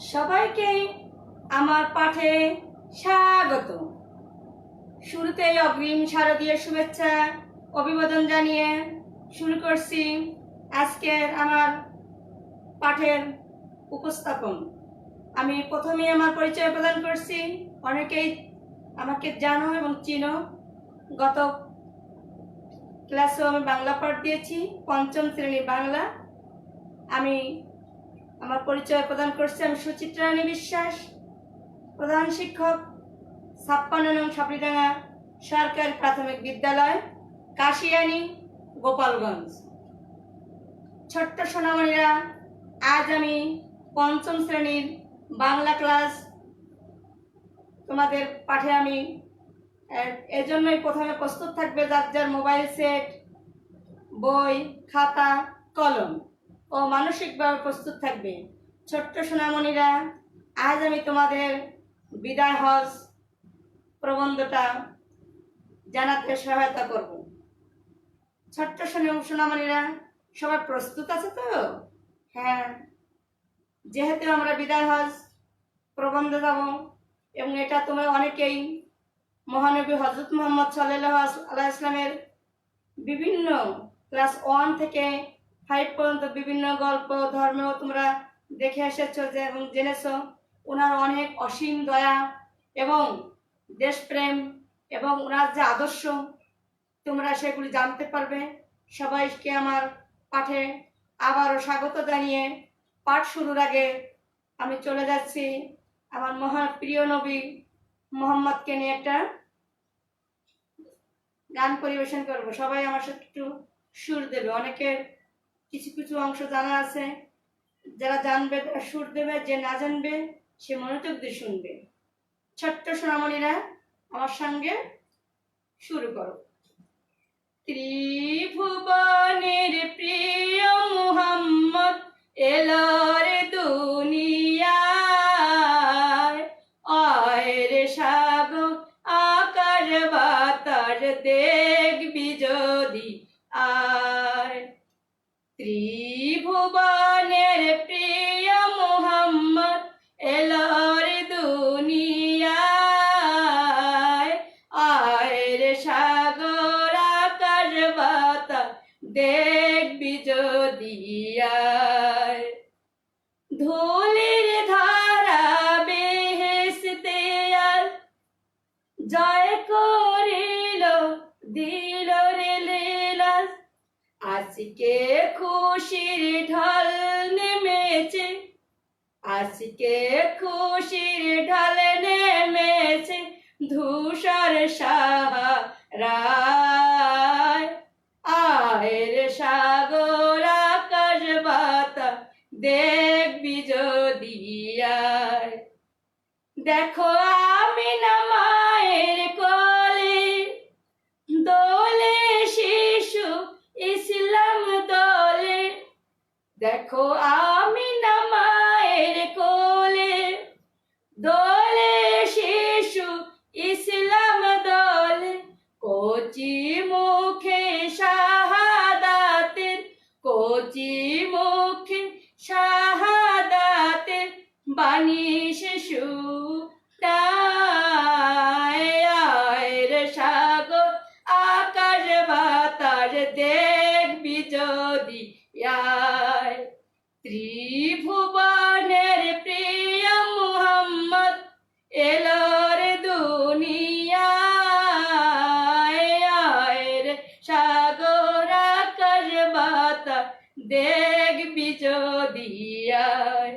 সবাইকে আমার পাঠে স্বাগত। শুরুতেই অগ্রিম শারদীয় শুভেচ্ছা অভিবাদন জানিয়ে শুরু করছি আজকের আমার পাঠের উপস্থাপন। আমি প্রথমেই আমার পরিচয় প্রদান করছি। অনেকেই আমাকে জানো এবং চিনো। গত ক্লাসেও আমি বাংলা পাঠ দিয়েছি, পঞ্চম শ্রেণী বাংলা। আমি আমার পরিচয় প্রদান করছি। আমি সুচিত্রা রানী বিশ্বাস, প্রধান শিক্ষক, 56 নং সাপড়িডাঙ্গা সরকারি প্রাথমিক বিদ্যালয়, কাশিয়ানী, গোপালগঞ্জ। ছোট্ট সোনামণিরা, আজ আমি পঞ্চম শ্রেণীর বাংলা ক্লাস তোমাদের পাঠে আমি এজন্যই প্রথমে প্রস্তুত থাকবে যার যার মোবাইল সেট, বই, খাতা, কলম ও মানসিকভাবে প্রস্তুত থাকবে। ছোট্ট সোনামণিরা, আজ আমি তোমাদের বিদায় হজ প্রবন্ধটা জানাতে সহায়তা করব। ছোট্ট সোনামণিরা, সবাই প্রস্তুত আছে তো? হ্যাঁ, যেহেতু আমরা বিদায় হজ প্রবন্ধ যাব এবং এটা তোমরা অনেকেই মহানবী হযরত মুহাম্মদ সাল্লাল্লাহু আলাইহি ইসলামের বিভিন্ন ক্লাস 1 থেকে 5 পর্যন্ত বিভিন্ন গল্প ধর্মেও তোমরা দেখে এসেছো এবং জেনেছো ওনার অনেক অসীম দয়া এবং দেশপ্রেম এবং ওনার যে আদর্শ তোমরা সেগুলি জানতে পারবে। সবাইকে আমার পাঠে আবারও স্বাগত জানিয়ে পাঠ শুরুর আগে আমি চলে যাচ্ছি আমার মহান প্রিয় নবী মোহাম্মদকে নিয়ে একটা গান পরিবেশন করব। সবাই আমার সাথে একটু সুর দেবে। অনেকের কিছু কিছু অংশ জানা আছে, যারা জানবে তারা সুর দেবে, যে না জানবে সে মনোযোগ দিয়ে শুনবে। ছোট্ট সোনামণিরা, আমার সঙ্গে শুরু করো। ত্রিভুবনের প্রিয় মুহাম্মদ এলো রে দুনিয়ায়, আয় রে সাগর আকাশ বাতাস দেখবি যদি আয়। ত্রিভুবনের প্রিয় মুহাম্মদ এলো রে দুনিয়ায়, আয় রে সাগর আকাশ বাতাস দেখবি যদি আয়। ধুলির ধারা বেহেশতে আর জয় করিল দিল রে লীলাস, আজকে খুশির ঢল নেমেছে, আজকে খুশির ঢল নেমেছে ধূসর সাহারায়, আয় রে সাগর আকাশ বাতাস দেখবি যদি আয়। দেখো আমিনা মায়ের কোলে দোলে শিশু ইসলাম দোলে, দেখো আমিনা মায়ের কোলে দোলে শিশু ইসলাম দোলে, কচি মুখে শাহাদাতের, কচি মুখে শাহাদাতের বাণী শিশু আয়, আয় রে সাগর আকাশ বাতাস দেখবি যদি আয়। ত্রিভুবনের প্রিয় মুহাম্মদ এলো রে দুনিয়ায়, আয় রে সাগর আকাশ বাতাস দেখবি যদি আয়।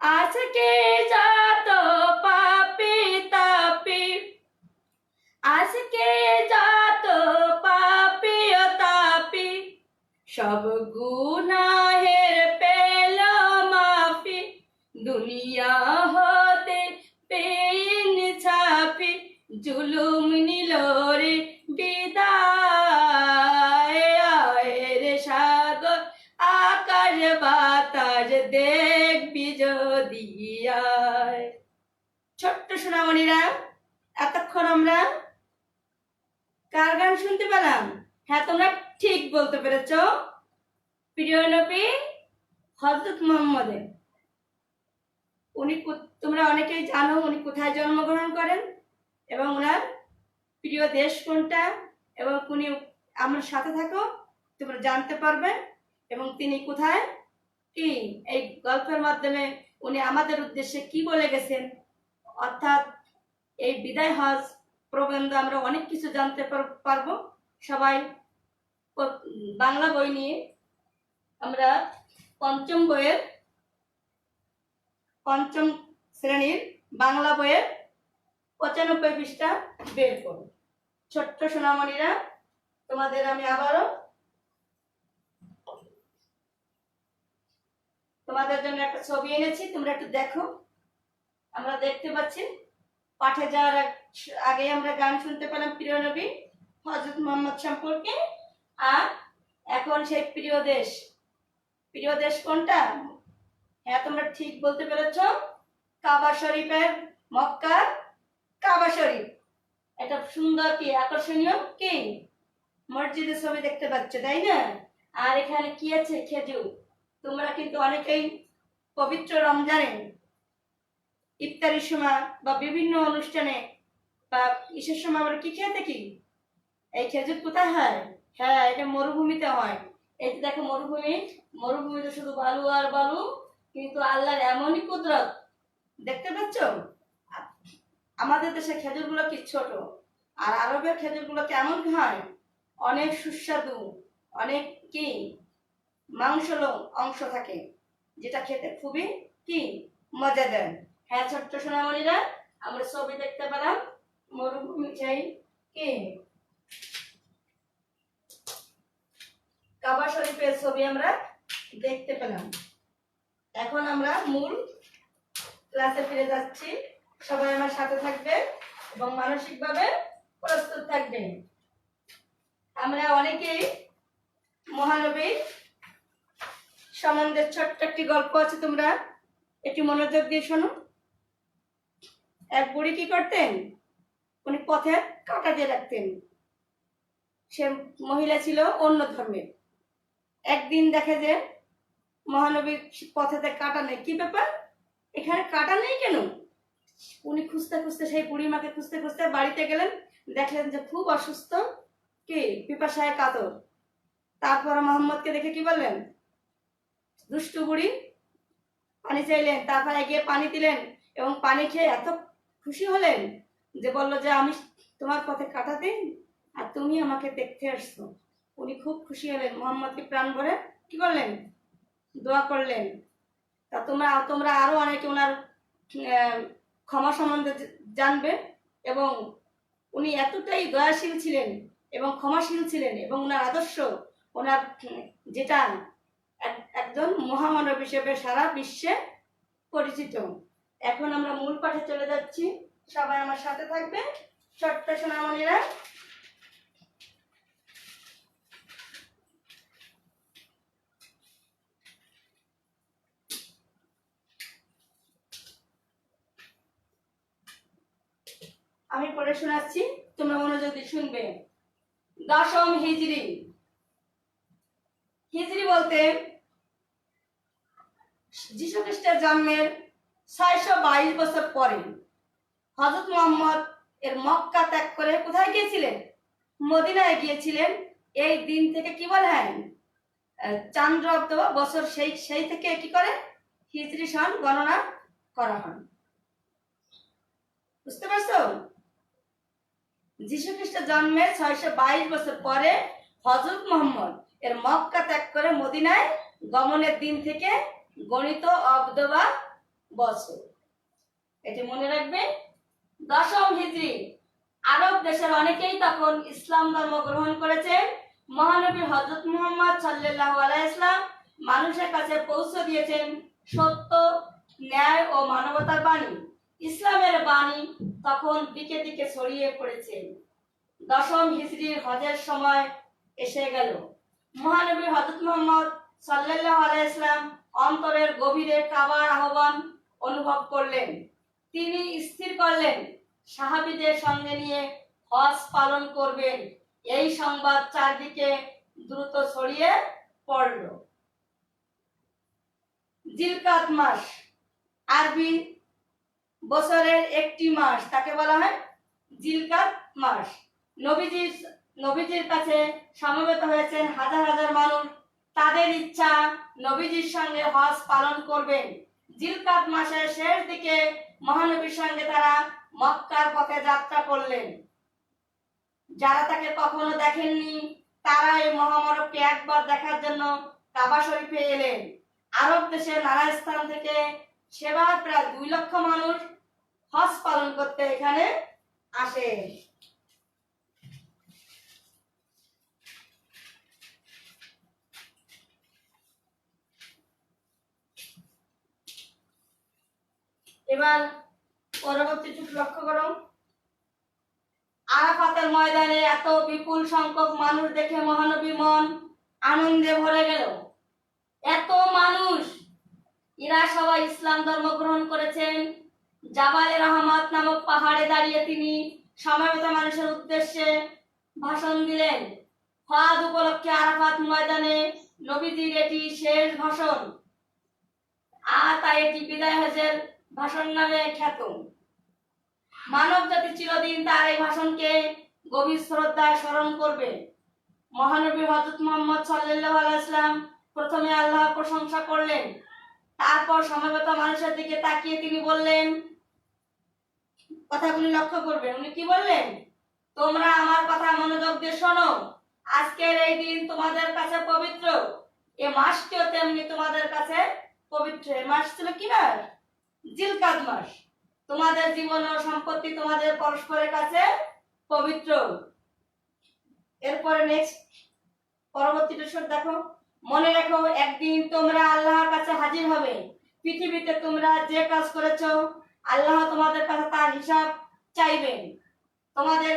আজকে যত পাপী তাপী, আজকে যত পাপী ও তাপী, সব গুনাহের পেল মাফি, দুনিয়া হতে পেইন ছাপি, জুলুম নিল রে বিদায়, আয় রে সাগর আকাশ বাতাস দেখবি যদি আয়। ছোট্ট সোনামণিরা, এতক্ষণ আমরা কার গান শুনতে পেলাম? হ্যাঁ, তোমরা ঠিক বলতে পেরেছ, প্রিয় নবী হযরত মুহাম্মদের। তোমরা অনেকেই জানো উনি কোথায় জন্মগ্রহণ করেন এবং ওনার প্রিয় দেশ কোনটা, এবং উনি আমার সাথে থাকো, তোমরা জানতে পারবে এবং তিনি কোথায় কি এই গল্পের মাধ্যমে উনি আমাদের উদ্দেশ্যে কি বলে গেছেন। অর্থাৎ এই বিদায় হজ প্রবন্ধ আমরা অনেক কিছু জানতে পারবো। সবাই বাংলা বই নিয়ে আমরা পঞ্চম শ্রেণীর বাংলা বইয়ের 95 পৃষ্ঠা বের করো। ছোট্ট সোনামণিরা, তোমাদের আমি আবারও তোমাদের জন্য একটা ছবি এনেছি, তোমরা একটু দেখো। আমরা দেখতে পাচ্ছি পাঠে যাওয়ার আগে আমরা গান শুনতে পেলাম প্রিয় নবী হযরত মুহাম্মদ সম্পর্কে। আর এখন সেই প্রিয় দেশ কোনটা? হ্যাঁ, তোমরা ঠিক বলতে পেরেছ, কাবা শরীফের, মক্কার কাবা শরীফ। এটা সুন্দর কি আকর্ষণীয় কি মসজিদের ছবি দেখতে পাচ্ছ, তাই না? আর এখানে কি আছে? খেজুর। তোমরা কিন্তু অনেকেই পবিত্র রমজানে ইফতারির সময় বা বিভিন্ন অনুষ্ঠানে বা ইসের সময় আমরা কি খেয়ে থাকি? এই খেজুর কোথায় হয়? হ্যাঁ, এটা মরুভূমিতে হয়। এই যে দেখো মরুভূমিতে শুধু বালু আর বালু, কিন্তু আল্লাহর এমনই কুদরত, দেখতে পাচ্ছ? আমাদের দেশে খেজুরগুলো কি ছোট, আর আরবের খেজুরগুলো কেমন হয়? অনেক সুস্বাদু, অনেক কি মাংসলো অংশ থাকে, যেটা খেতে খুবই কি মজাদার। হ্যাঁ ছোট্ট সোনামণিরা, আমরা ছবি দেখতে পেলাম মরুভূমি চাই কি কাবা শরীফের ছবি আমরা দেখতে পেলাম। এখন আমরা মূল ক্লাসে ফিরে যাচ্ছি। সবাই আমার সাথে থাকবে এবং মানসিকভাবে প্রস্তুত থাকবে। আমরা অনেকেই মহানবী সম্বন্ধে ছোট্ট একটি গল্প আছে, তোমরা একটু মনোযোগ দিয়ে শোনো। এক বুড়ি কি করতেন? উনি পথে কাঁটা দিয়ে রাখতেন। সে মহিলা ছিল অন্য ধর্মের। একদিন দেখে যে মহানবীর পথেতে কাঁটা নেই। কি ব্যাপার, এখানে কাঁটা নেই কেন? উনি খুঁজতে খুঁজতে, সেই বুড়িমাকে খুঁজতে খুঁজতে বাড়িতে গেলেন। দেখলেন যে খুব অসুস্থ, কি পিপাসায় কাতর। তারপর মোহাম্মদকে দেখে কি বললেন? দুষ্টু বুড়ি। পানি চাইলেন, তারপরে গিয়ে পানি দিলেন এবং পানি খেয়ে এত খুশি হলেন যে বললো যে আমি তোমার পথে কাঁটা দিই আর তুমি আমাকে দেখতে আসছো। উনি খুব খুশি হলেন, মোহাম্মদকে প্রাণ ভরে কি করলেন? দোয়া করলেন। তা তোমরা আরো অনেকে ওনার ক্ষমা সম্বন্ধে জানবে। এবং উনি এতটাই দয়াশীল ছিলেন এবং ক্ষমাশীল ছিলেন, এবং ওনার আদর্শ, ওনার যেটা একজন মহামানব হিসেবে সারা বিশ্বে পরিচিত। এখন আমরা মূল পাঠে চলে যাচ্ছি, সবাই আমার সাথে থাকবে। ছোট্ট সোনামণিরা, আমি পড়ে শোনাচ্ছি, তোমরা মনোযোগ দিয়ে শুনবে। দশম হিজরি। হিজরি বলতে যীশু খ্রিস্টের জন্মের 622 বছর পরে হযরত মুহাম্মদ এর মক্কা ত্যাগ করে কোথায় গিয়েছিলেন? মদিনায় গিয়েছিলেন। এই দিন থেকে কি বলে হয় চান্দ্রাব্দ বছর, সেই থেকে কি করে হিজরি সন গণনা করা হয়। বুঝতে পারছো? যীশু খ্রিস্টের জন্মের 622 বছর পরে হযরত মুহাম্মদ এর মক্কা ত্যাগ করে মদিনায় গমনের দিন থেকে গণিত অব্দ বা বছর। এটি মনে রাখবে। দশম হিজরি। আরব দেশের অনেকেই তখন ইসলাম ধর্ম গ্রহণ করেছে। মহানবী হযরত মুহাম্মদ সাল্লাল্লাহু আলাইহি ওয়াসাল্লাম মানুষের কাছে পৌঁছে দিয়েছেন সত্য, ন্যায় ও মানবতার বাণী। ইসলামের বাণী তখন দিকে দিকে ছড়িয়ে পড়েছে। দশম হিজরির হজের সময় এসে গেল। মহানবী হযরত মুহাম্মদ সাল্লাল্লাহু আলাইহি ওয়াসাল্লাম অন্তরের গভীরে কাবার আহ্বান অনুভব করলেন। তিনি স্থির করলেন সাহাবীদের সঙ্গে নিয়ে হজ পালন করবেন। এই সংবাদ চারদিকে দ্রুত ছড়িয়ে পড়ল। জিলকাত মাস। আরবি বছরের একটি মাস, তাকে বলা হয় জিলকাদ মাস। নবীজির নবীজির কাছে সমবেত হয়েছেন হাজার হাজার মানুষ। তাদের ইচ্ছা নবীজির সঙ্গে হজ পালন করবেন। জিলকাদ মাসের শেষ দিকে মহানবীর সঙ্গে তারা মক্কার পথে যাত্রা করলেন। যারা তাকে কখনো দেখেননি তারা এই মহামরবকে একবার দেখার জন্য কাবা শরীফে এলেন। আরব দেশের নানা স্থান থেকে সেবার প্রায় 2 লক্ষ মানুষ হজ পালন করতে এখানে আসে। এবার পরবর্তীটুকু লক্ষ্য করো। আরাফাতের ময়দানে এত বিপুল সংখ্যক মানুষ দেখে মহানবীর মন আনন্দে ভরে গেল। এত মানুষ, এরা সবাই ইসলাম ধর্ম গ্রহণ করেছেন। জাবালে রহমত নামক পাহাড়ে দাঁড়িয়ে তিনি সমবেত মানুষের উদ্দেশ্যে ভাষণ দিলেন। হজ উপলক্ষে আরাফাত ময়দানে নবীজির এটি শেষ ভাষণ, আর তাই এটি বিদায় হজের ভাষণ নামে খ্যাত। মানব জাতি চিরদিন তার এই ভাষণকে গভীর শ্রদ্ধায় স্মরণ করবে। মহানবী হযরত মুহাম্মদ সাল্লাল্লাহু আলাইহি ওয়াসাল্লাম প্রথমে আল্লাহর প্রশংসা করলেন, তারপর সমবেত মানুষের দিকে তাকিয়ে তিনি বললেন, কথাগুলি লক্ষ্য করবেন, উনি কি বললেন? তোমরা আমার কথা মনোযোগ দিয়ে শোনো। আজকের এই দিন তোমাদের কাছে পবিত্র, এই মাসটিও তেমনি তোমাদের কাছে পবিত্র। এই মাস ছিল কি মাস? জিলকাদ মাস। তোমাদের জীবন ও সম্পত্তি তোমাদের পরস্পরের কাছে পবিত্র। এরপরে নেক্সট পরবর্তীটা দেখো। মনে রাখো, একদিন তোমরা আল্লাহর কাছে হাজির হবে। পৃথিবীতে তোমরা যে কাজ করেছো আল্লাহ তোমাদের কাছে তার হিসাব চাইবেন। তোমাদের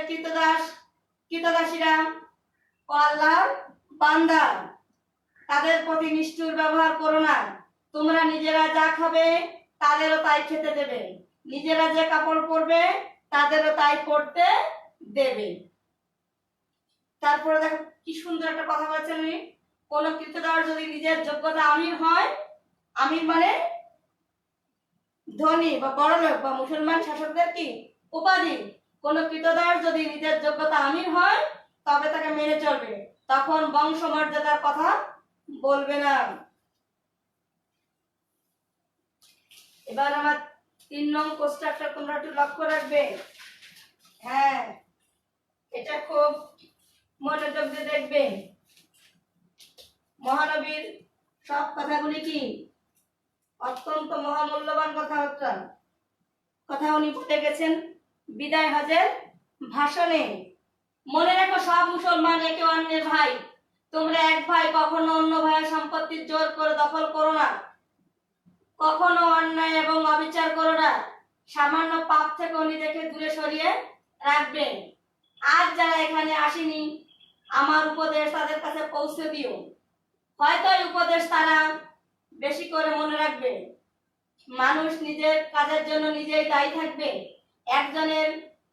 কৃতদাসীরা ও আল্লাহর বান্দা, তাদের প্রতি নিষ্ঠুর ব্যবহার করো না। তোমরা নিজেরা যা খাবে তাদেরও তাই খেতে দেবে, নিজেরা যে কাপড় পরবে তাদেরও তাই পরতে দেবে। তারপরে দেখো কি সুন্দর একটা কথা বলেছেন উনি, কোন কৃতদাস যদি নিজের যোগ্যতা আমির হয়, আমির মানে ধনী বা বড়লোক বা মুসলমান শাসকদের কি উপাধি, কোন কৃতদাস যদি নিজের যোগ্যতা আমির হয় তবে তাকে মেনে চলবে, তখন বংশমর্যাদার কথা বলবে না। এবার আমার 3 নং পোস্টারটা তোমরা একটু লক্ষ্য রাখবে। হ্যাঁ, এটা খুব মনোযোগ দিয়ে দেখবে। মহানবীর সব কথাগুলি কি অত্যন্ত মহামূল্যবান কথা উনি বলে গেছেন বিদায় হজের ভাষণে। মনে রাখো, সব মুসলমান একে অন্যের ভাই। তোমরা এক ভাই কখনো অন্য ভাইয়ের সম্পত্তির জোর করে দখল করো না, কখনো অন্যায় এবং অবিচার করো না। সামান্য পাপ থেকে নিজেকে দূরে সরিয়ে রাখবে। আজ যারা এখানে আসেনি, আমার উপদেশ তাদের কাছে পৌঁছে দিও। হয়তো এই উপদেশ তারা বেশি করে মনে রাখবে। মানুষ নিজের কাজের জন্য নিজেই দায়ী থাকবে, একজনের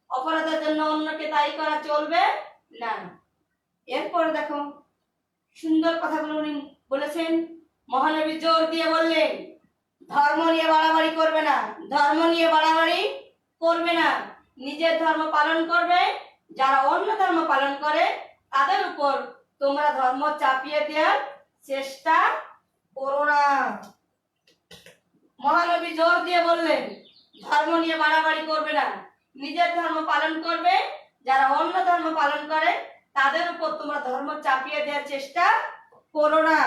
অপরাধের জন্য অন্যকে দায়ী করা চলবে না। এরপর দেখো সুন্দর কথাগুলো উনি বলেছেন। মহানবী জোর দিয়ে বললেন, ধর্ম নিয়ে বাড়াবাড়ি করবে না, ধর্ম নিয়ে বাড়াবাড়ি করবে না, নিজের ধর্ম পালন করবে। যারা অন্য ধর্ম পালন করে তাদের উপর তোমরা ধর্ম চাপিয়ে দেওয়ার চেষ্টা করো না। মহানবী জোর দিয়ে বললেন, ধর্ম নিয়ে বাড়াবাড়ি করবে না, নিজের ধর্ম পালন করবে। যারা অন্য ধর্ম পালন করে তাদের উপর তোমরা ধর্ম চাপিয়ে দেওয়ার চেষ্টা করো না।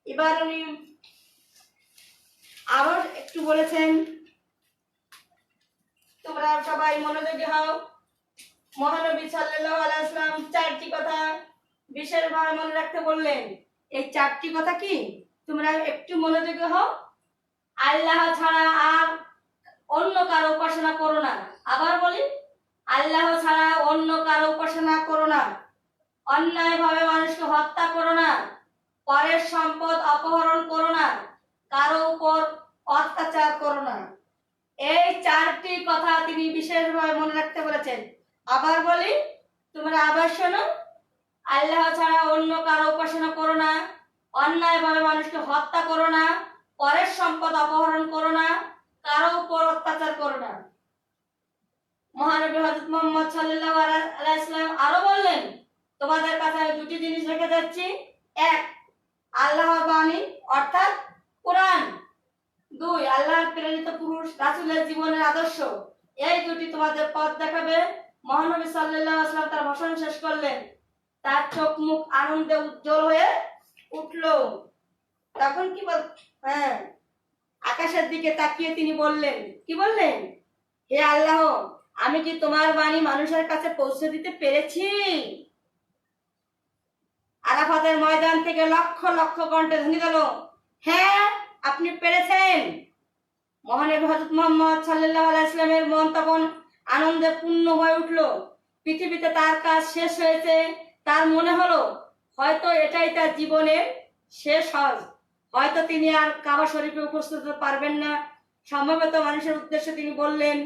এবার উনি আরো একটু বলেছেন, তোমরা সবাই মনোযোগী হও। মহানবী সাল্লাল্লাহু আলাইহি ওয়াসাল্লাম 4টি কথা বিশেষভাবে মনে রাখতে বললেন। এই 4টি কথা কি তোমরা একটু মনোযোগী হও। আল্লাহ ছাড়া আর অন্য কারো উপাসনা করো না। আবার বলি, আল্লাহ ছাড়া অন্য কারো উপাসনা করো না। অন্যায়ভাবে মানুষকে হত্যা করো না। পরের সম্পদ অপহরণ করো না। কারো উপর অত্যাচার করো না। এই 4টি কথা তিনি বিশেষভাবে মনে রাখতে বলেছেন। আবার বলি, তোমরা আবার শোনো। আল্লাহ ছাড়া অন্য কারো উপাসনা করো না, অন্যায়ভাবে মানুষকে হত্যা করো না, পরের সম্পদ অপহরণ করো না, কারো উপর অত্যাচার করো না। মহানবী হযরত মুহাম্মদ সাল্লাল্লাহু আলাইহি ওয়াসাল্লাম আরো বললেন, তোমাদের কাছে আমি দুটি জিনিস রেখে যাচ্ছি। এক, আল্লাহর বাণী অর্থাৎ কোরআন। দুই, আল্লাহর প্রেরিত পুরুষ রাসূলের জীবনের আদর্শ। এই দুটি তোমাদের পথ দেখাবে। মহানবী সাল্লাল্লাহু আলাইহি ওয়াসাল্লাম তার ভাষণ শেষ করলেন, তার চোখ মুখ আনন্দে উজ্জ্বল হয়ে উঠলো। তখন কি বল, হ্যাঁ, আকাশের দিকে তাকিয়ে তিনি বললেন, কি বললেন? হে আল্লাহ, আমি কি তোমার বাণী মানুষের কাছে পৌঁছে দিতে পেরেছি? আরাফাতের ময়দান থেকে লক্ষ লক্ষ কণ্ঠে ধ্বনি গেল, হ্যাঁ, আপনি পেরেছেন। মহানবী হযরত মুহাম্মদ সাল্লাল্লাহু আলাইহি ওয়াসাল্লামের মন তখন আনন্দে পূর্ণ হয়ে উঠল। পৃথিবীতে তার কাজ শেষ হয়েছে। তার মনে হলো হয়তো এটাই তার জীবনের শেষ হজ। হয়তো তিনি আর কাবা শরীফে উপস্থিত হতে পারবেন না। সম্ভবত মানুষের উদ্দেশ্যে তিনি বললেন,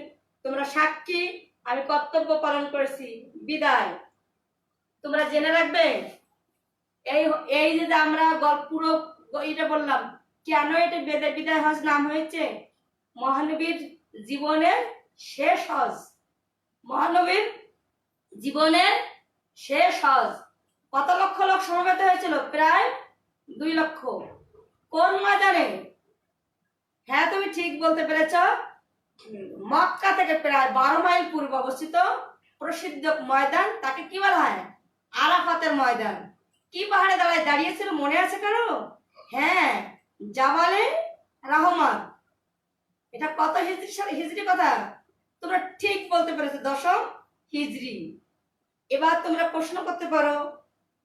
তোমরা সাক্ষী, আমি কর্তব্য পালন করেছি, বিদায়। তোমরা জেনে রাখবে, এই এই যে আমরা পুরো এটা বললাম, কেন এটা বিদায় হজ নাম হয়েছে? মহানবীর জীবনের শেষ হজ। মহানবীর জীবনের শেষ হজ। কত লক্ষ লোক সমবেত হয়েছিল? প্রায় 2 লক্ষ। কোন ময়দানে? হ্যাঁ, তুমি ঠিক বলতে পেরেছ। মক্কা থেকে প্রায় 12 মাইল পূর্বে অবস্থিত প্রসিদ্ধ ময়দান, তাকে কি বলা হয়? আরাফাতের ময়দান। কি পাহাড়ে দাঁড়িয়েছিল মনে আছে কারো? হ্যাঁ, জাবালে রহমান। এটা কত হিজরি কথা? তোমরা ঠিক বলতে পেরেছো, 10ম হিজরি। এবার তোমরা প্রশ্ন করতে পারো,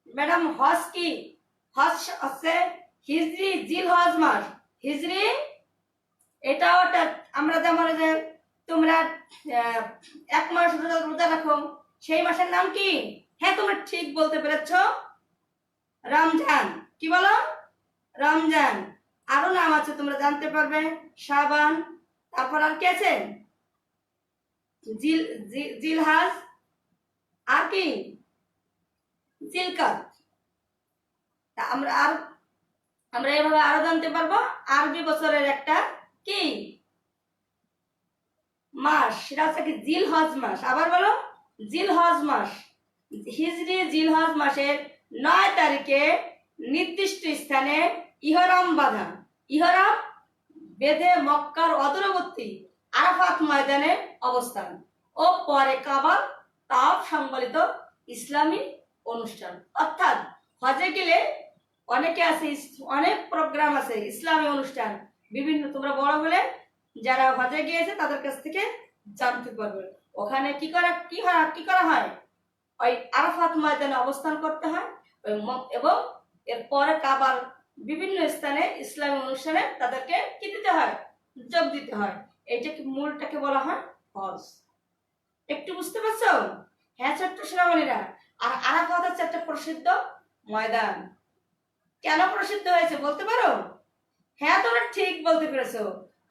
ম্যাডাম হজ কি? হজ হচ্ছে হিজরি জিল হজ মাস। হিজরি এটা ওটা, আমরা যেমন যে তোমরা 1 মাস রোজা রাখো, সেই মাসের নাম কি? হ্যাঁ, তোমরা ঠিক বলতে পেরেছো, রমজান। কি বলো? রমজান। আরো নাম আছে, তোমরা জানতে পারবে, শাবান। তারপর আর কি আছে? জিলহাজ। আর কি? জিলকাত। আমরা এভাবে আরো জানতে পারবো আরবি বছরের একটা কি মাস, সেটা হচ্ছে কি জিলহজ মাস। আবার বলো, জিলহজ মাস। হিজরি জিলহজ মাসের 9 তারিখে নির্দিষ্ট স্থানে ইহরাম বাঁধা। ইহরাম বেঁধে মক্কার অদূরবর্তী আরাফাত ময়দানে অবস্থান ও পরে কাবা তাওয়াফ সংবলিত ইসলামী অনুষ্ঠান। অর্থাৎ হজে গেলে অনেকে আছে, অনেক প্রোগ্রাম আছে, ইসলামী অনুষ্ঠান বিভিন্ন। তোমরা বড় হলে যারা হজে গিয়েছে তাদের কাছ থেকে জানতে পারবে ওখানে কি করা হয়। ওই আরাফাত ময়দানে অবস্থান করতে হয় এবং এরপরে কাবার বিভিন্ন স্থানে ইসলামী অনুষ্ঠানে তাদেরকে কি দিতে হয়? যোগ দিতে হয়। এইটাকে মূলটাকে বলা হয় হজ। একটু বুঝতে পারছো? হ্যাঁ ছোট্ট সোনামণিরা। আর আরাফাত হচ্ছে একটা প্রসিদ্ধ ময়দান। কেন প্রসিদ্ধ হয়েছে বলতে পারো? হ্যাঁ, তোমরা ঠিক বলতে পেরেছো।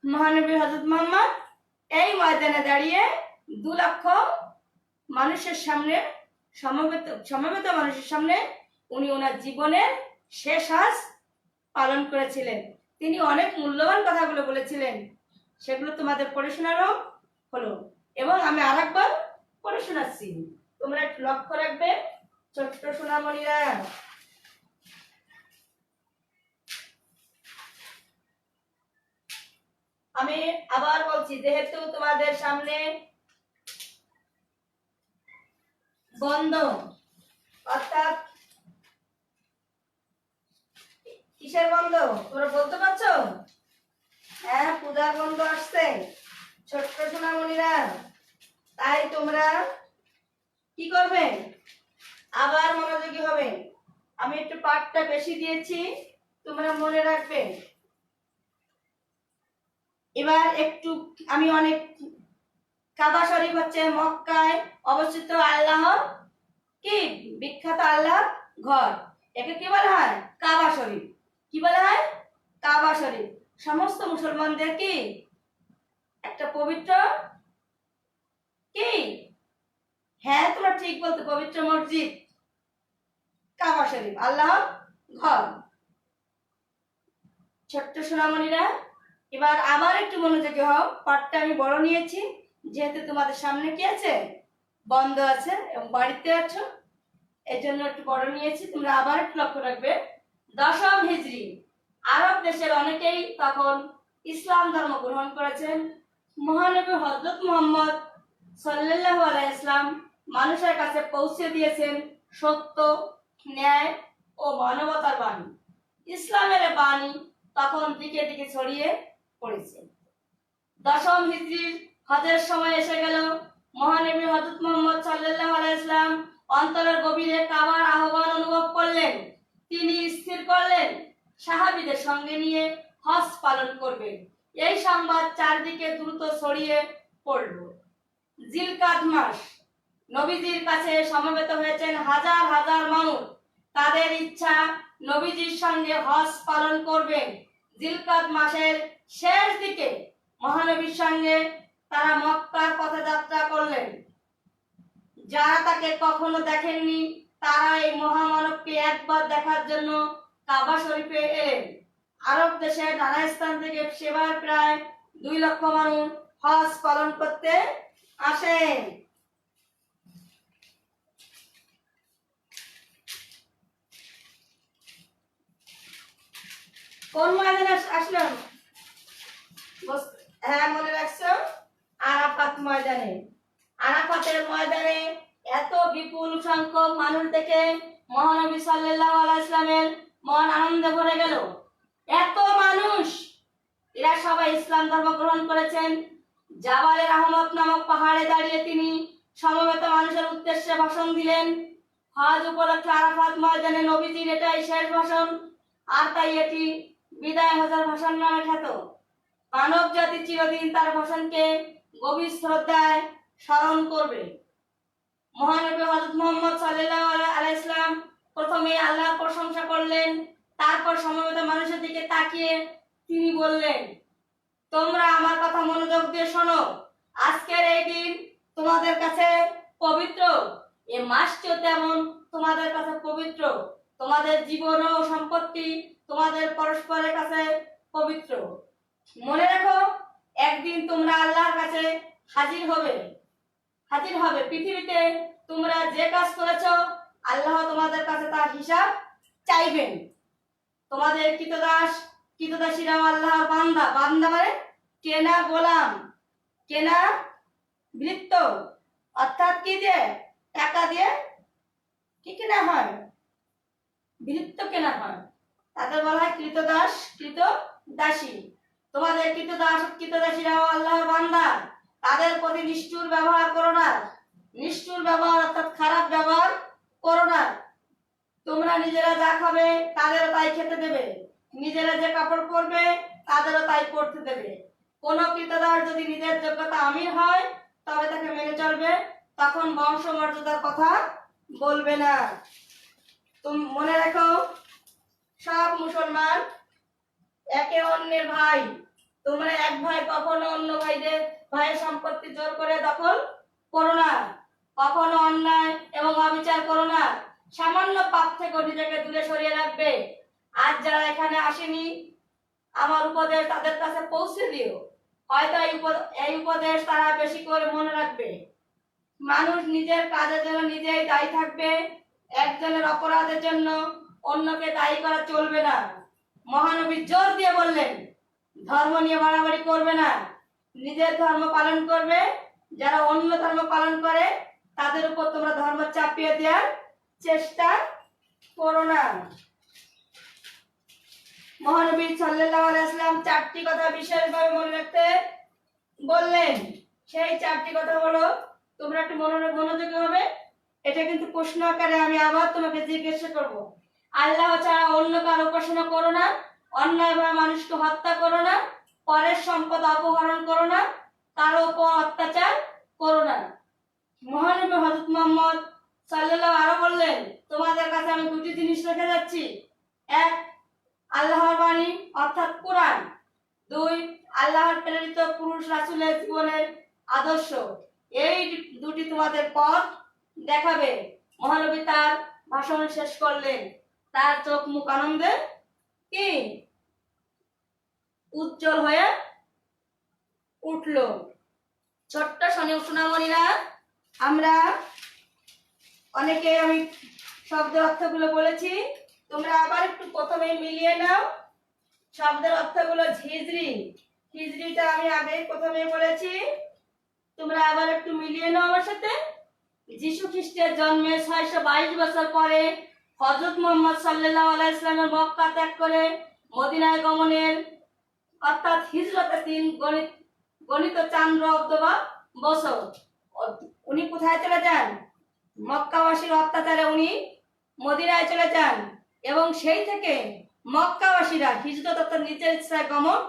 মহানবী হযরত মুহাম্মদ এই ময়দানে দাঁড়িয়ে 2 লক্ষ মানুষের সামনে, সমবেত মানুষের সামনে উনি ওনার জীবনের শেষ হজ পালন করেছিলেন। তিনি অনেক মূল্যবান কথাগুলো বলেছিলেন, সেগুলো তোমাদের পড়ে শোনানো হলো। এবং আমি আরেকবার পড়ে শোনাচ্ছি, তোমরা একটু লক্ষ্য রাখবে ছোট্ট সোনামণিরা। আমি আবার বলছি, যেহেতু তোমাদের সামনে বন্ধ, অর্থাৎ কিসের বন্ধ তোমরা বলতে পারছো? হ্যাঁ, পূজার বন্ধ আসছে ছোট্ট সোনামণিরা। তাই তোমরা কি করবে? আবার মনোযোগী হবে। আমি একটু পাঠটা বেশি দিয়েছি, তোমরা মনে রাখবে। এবার একটু আমি অনেক, কাবা শরীফ হচ্ছে মক্কায় অবস্থিত আল্লাহর কি বিখ্যাত আল্লাহর ঘর। একে কি বলা হয়? কাবা শরীফ। কি বলা হয়? কাবা শরীফ। সমস্ত মুসলমানদের কি একটা পবিত্র কি, হ্যাঁ তোমরা ঠিক বলতে, পবিত্র মসজিদ কাবা শরীফ, আল্লাহর ঘর। ছোট্ট সোনামণিরা, এবার আবার একটু মনোযোগী হও। পাঠটা আমি বড় নিয়েছি, যেহেতু তোমাদের সামনে কি আছে, বন্ধ আছে এবং বাড়িতে আছো, এই জন্য একটু বড় নিয়েছি। তোমরা আবার একটু লক্ষ্য রাখবে। দশম হিজরি, আরব দেশের অনেকেই তখন ইসলাম ধর্ম গ্রহণ করেছেন। মহানবী হযরত মুহাম্মদ সাল্লাল্লাহু আলাইহি ইসলাম মানুষের কাছে পৌঁছে দিয়েছেন সত্য, ন্যায় ও মানবতার বাণী। ইসলামের বাণী তখন দিকে দিকে ছড়িয়ে পড়েছে। দশম হিজরির হজের সময় এসে গেল। মহানবী হযরত মুহাম্মদ সাল্লাল্লাহু আলাইহি ইসলাম অন্তরের গভীরে কাবার আহ্বান অনুভব করলেন। তিনি স্থির করলেন সাহাবীদের সঙ্গে নিয়ে হজ পালন করবেন। এই সংবাদ চারদিকে দ্রুত ছড়িয়ে পড়ল। জিলকাদ মাস, নবীজির কাছে সমবেত হয়েছেন হাজার হাজার মানুষ। তাদের ইচ্ছা নবীজির সঙ্গে হজ পালন করবেন। জিলকাদ মাসের শেষ দিকে মহানবীর সঙ্গে তারা মক্কার পথে যাত্রা করলেন। যারা তাকে কখনো দেখেননি তারা এই মহামানবকে একবার দেখার জন্য কাবা শরীফে এলেন। আরব দেশের নানা স্থান থেকে সেবার প্রায় 2 লক্ষ মানুষ হজ পালন করতে আসেন। কোন ময়দানে আসলাম? হ্যাঁ, মনে রাখছো, আরাফাত ময়দানে। আরাফাতের ময়দানে এত বিপুল সংখ্যক মানুষ দেখে মহানবী সাল্লাল্লাহু আলাইহি ইসলামের মন আনন্দে ভরে গেল। এত মানুষ, এরা সবাই ইসলাম ধর্ম গ্রহণ করেছেন। জাবালে রাহমত নামক পাহাড়ে দাঁড়িয়ে তিনি সমবেত মানুষের উদ্দেশ্যে ভাষণ দিলেন। হজ উপলক্ষে আরাফাত ময়দানে নবীজির এটাই শেষ ভাষণ, আর তাই এটি বিদায় হজের ভাষণ নামে খ্যাত। মানব জাতি চিরদিন তার ভাষণকে গভীর শ্রদ্ধায় স্মরণ করবে। মহানবী হযরত মুহাম্মদ সাল্লাল্লাহু আলাইহি ইসলাম প্রথমে আল্লাহর প্রশংসা করলেন, তারপর সমবেত মানুষের দিকে তাকিয়ে তিনি বললেন, তোমরা আমার কথা মনোযোগ দিয়ে শোনো। আজকের এই দিন তোমাদের কাছে পবিত্র, এই মাসটিও তেমন তোমাদের কাছে পবিত্র। তোমাদের জীবন ও সম্পত্তি তোমাদের পরস্পরের কাছে পবিত্র। মনে রাখো, একদিন তোমরা আল্লাহর কাছে হাজির হবে। পৃথিবীতে তোমরা যে কাজ করেছো আল্লাহ তোমাদের কাছে তার হিসাব চাইবেন। তোমাদের কৃতদাসীরাও আল্লাহর বান্দা। বান্দা মানে কেনা গোলাম, কেনা ভৃত্য, অর্থাৎ কি দিয়ে? টাকা দিয়ে কি কেনা হয়? ভৃত্য কেনা হয়। তাদের বলা হয় কৃতদাস, কৃতদাসী। তোমাদের কৃতদাসীরাও আল্লাহর বান্দা। তাদের প্রতি নিষ্ঠুর ব্যবহার করো না। নিষ্ঠুর ব্যবহার অর্থাৎ খারাপ ব্যবহার করো না। তোমরা নিজেরা যা খাবে তাদেরও তাই খেতে দেবে, নিজেরা যে কাপড় পরবে তাদেরও তাই পরতে দেবে। কোন কৃতদাস যদি নিজের যোগ্যতা আমির হয় তবে তাকে মেনে চলবে, তখন বংশ মর্যাদার কথা বলবে না। তুমি মনে রাখো, সব মুসলমান একে অন্যের ভাই। তোমরা এক ভাই কখনো অন্য ভাইয়ের সম্পত্তি জোর করে দখল করো না। কখনো অন্যায় এবং অবিচার করো না। সামান্য পাপ থেকে নিজেকে দূরে সরিয়ে রাখবে। আজ যারা এখানে আসেনি, আমার উপদেশ তাদের কাছে পৌঁছে দিও। হয়তো এই উপদেশ তারা বেশি করে মনে রাখবে। মানুষ নিজের কাজের জন্য নিজেই দায়ী থাকবে। একজনের অপরাধের জন্য অন্যকে দায়ী করা চলবে না। মহানবী জোর দিয়ে বললেন, ধর্ম নিয়ে বাড়াবাড়ি করবে না, নিজের ধর্ম পালন করবে। যারা অন্য ধর্ম পালন করে তাদের উপর তোমরা ধর্ম চাপিয়ে দেওয়ার চেষ্টা করো না। মহানবী সাল্লাল্লাহু আলাইহি ওয়াসাল্লাম 4টি কথা বিশেষভাবে মনে রাখতে বললেন। সেই 4টি কথা হলো, তোমরা একটু মনোযোগী হবে। এটা কিন্তু প্রশ্ন আকারে আমি আবার তোমাকে জিজ্ঞাসা করব। আল্লাহ ছাড়া অন্য কারো উপাসনা করো না, অন্যায়ভাবে মানুষকে হত্যা করো না, পরের সম্পদ অপহরণ করো না, কারো উপর অত্যাচার করো না। মহানবী হযরত মুহাম্মদ সাল্লাল্লাহু আরো বললেন, তোমাদের কাছে আমি 2টি জিনিস রেখে যাচ্ছি। 1, আল্লাহর বাণী অর্থাৎ কোরআন। 2, আল্লাহর প্রেরিত পুরুষ রাসূলের জীবনের আদর্শ। এই 2টি তোমাদের পথ দেখাবে। মহানবী তার ভাষণ শেষ করলেন। তার চোখ মুখ আনন্দে কি উজ্জ্বল হয়ে উঠল। ছোট্ট সোনামণিরা, আমরা অনেকে আমি শব্দের অর্থগুলো বলেছি, তোমরা আবার একটু প্রথমে মিলিয়ে নাও শব্দের অর্থগুলো। হিজরি, হিজরিটা আমি আগে প্রথমে বলেছি, তোমরা আবার একটু মিলিয়ে নাও আমার সাথে। যীশু খ্রিস্টের জন্মের 622 বছর পরে হযরত মুহাম্মদ সাল্লাল্লাহু আলাইহি সাল্লামের মক্কা ত্যাগ করে মদিনায় গমনের অর্থাৎ হিজরতের দিন গণিত চান্দ্র অথবা বছর। উনি কোথায় চলে যান? মক্কাবাসীর অত্যাচারে উনি মদিনায় চলে যান এবং সেই থেকে মক্কাবাসীরা হিজরত অর্থাৎ নিজের ইচ্ছায় গমন।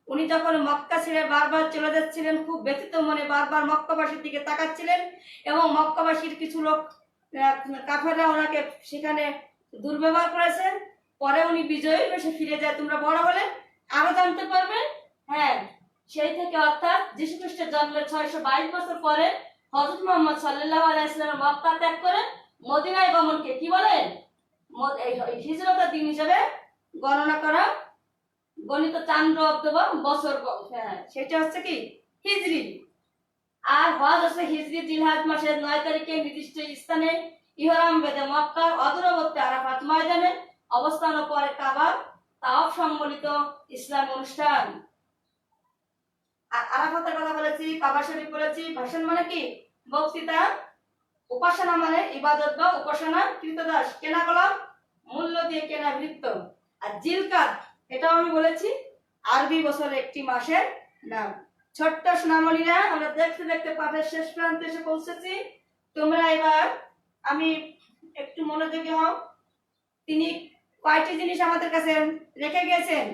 উনি যখন মক্কা ছেড়ে বারবার চলে যাচ্ছিলেন, খুব ব্যথিত মনে বারবার মক্কাবাসীর দিকে তাকাচ্ছিলেন এবং মক্কাবাসীর কিছু লোক কাফেররা ওনাকে সেখানে দুর্ব্যবহার করেছেন। পরে উনি বিজয়ী বেশে ফিরে যায়। তোমরা বড় হলে আরো জানতে পারবে। হ্যাঁ, সেই থেকে অর্থাৎ যীশু খ্রিস্টের জন্মের 622 বছর পরে হযরত মুহাম্মদ সাল্লাল্লাহু আলাইহি সাল্লাম মক্কা ত্যাগ করে মদিনায় গমনকে কি বলে? হিজরতের দিন হিসেবে গণনা করা, গণিত চান্দ্র অথবা বছর। হ্যাঁ, সেটা হচ্ছে কি হিজরি। আর হজ হচ্ছে হিজরি জিলহজ মাসের 9 তারিখে নির্দিষ্ট স্থানে ইহরাম বেঁধে মক্কার অদূরবর্তী আরাফাত ময়দানে অবস্থান ও পরে কাবা তাওয়াফ সম্বলিত ইসলাম অনুষ্ঠান। আর আরাফাতের কথা বলেছি, কাবা শরীফ বলেছি। ভাষণ মানে কি? বক্তৃতা। উপাসনা মানে ইবাদত বা উপাসনা, কৃতদাস, কেনা গোলাম, মূল্য দিয়ে কেনা বৃত্ত। আর জিলকাদ, এটাও আমি বলেছি, আরবি বছরের একটি মাসের নাম। ছোট্ট সোনামণিরা, আমরা দেখতে দেখতে পাঠের শেষ প্রান্তে এসে পৌঁছেছি। তোমরা এবার আমি একটু মনোযোগী হও। তিনি কয়টি জিনিস আমাদের কাছে রেখে গেছেন?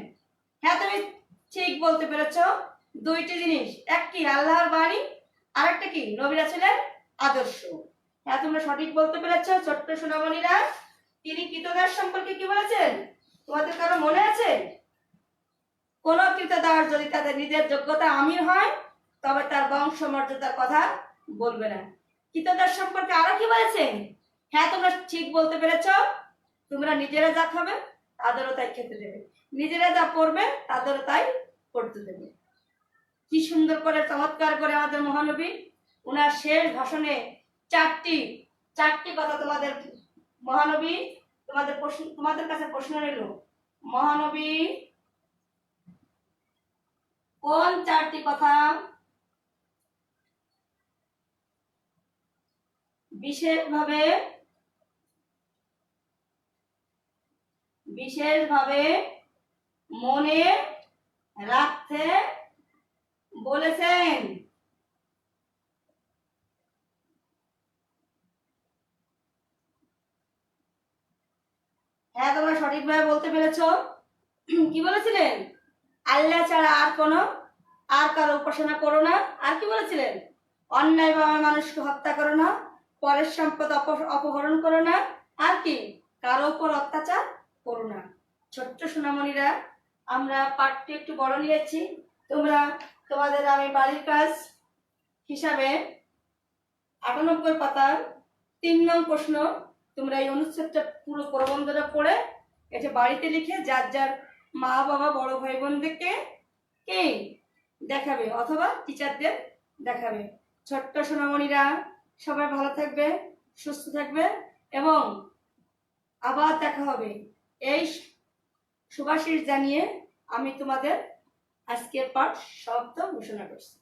হ্যাঁ, তুমি ঠিক বলতে পেরেছ, 2টি জিনিস। একটি আল্লাহর বাণী, আর একটা কি নবী রাসূলের আদর্শ। হ্যাঁ, তোমরা সঠিক বলতে পেরেছ ছোট্ট সোনামণিরা। তিনি কৃতদাস সম্পর্কে কি বলেছেন? তোমাদের কারো মনে আছে? কোন কৃতদাস যদি তাদের নিজের যোগ্যতা আমির হয় তবে তার বংশমর্যাদার কথা বলবে না। কৃতদাস সম্পর্কে আরো কি বলেছেন? হ্যাঁ, তোমরা ঠিক বলতে পেরেছ। তোমরা নিজেরা যা খাবে তাদেরও তাই খেতে দেবে, নিজেরা যা পড়বে তাদেরও তাই পড়তে দেবে। কি সুন্দর করে, চমৎকার করে আমাদের মহানবী ওনার শেষ ভাষণে চারটি কথা তোমাদের মহানবী তোমাদের কাছে প্রশ্ন রইল, মহানবী কোন 4টি কথা বিশেষভাবে মনে রাখতে বলেছেন? হ্যাঁ, তোমরা সঠিকভাবে বলতে পেরেছ। কি বলেছিলেন? আল্লাহ ছাড়া আর কারো উপাসনা করো না। আর কি বলেছিলেন? অন্যায়ভাবে মানুষকে হত্যা করো না, পরের সম্পদ অপহরণ করো না, আর কি কারো উপর অত্যাচার করো না। ছোট্ট সোনামণিরা, আমরা পাঠটি একটু বড় নিয়েছি। তোমাদের আমি বাড়ির কাজ হিসাবে 98 পাতার 3 নং প্রশ্ন, তোমরা এই অনুচ্ছেদটা পুরো প্রবন্ধটা পড়ে এটা বাড়িতে লিখে যার যার মা বাবা বড় ভাই বোনদেরকে কে দেখাবে অথবা টিচারদের দেখাবে। ছোট্ট সোনামণিরা, সবাই ভালো থাকবে, সুস্থ থাকবে এবং আবার দেখা হবে। এই শুভাশীষ জানিয়ে আমি তোমাদের আজকের পাঠ সমাপ্ত ঘোষণা করছি।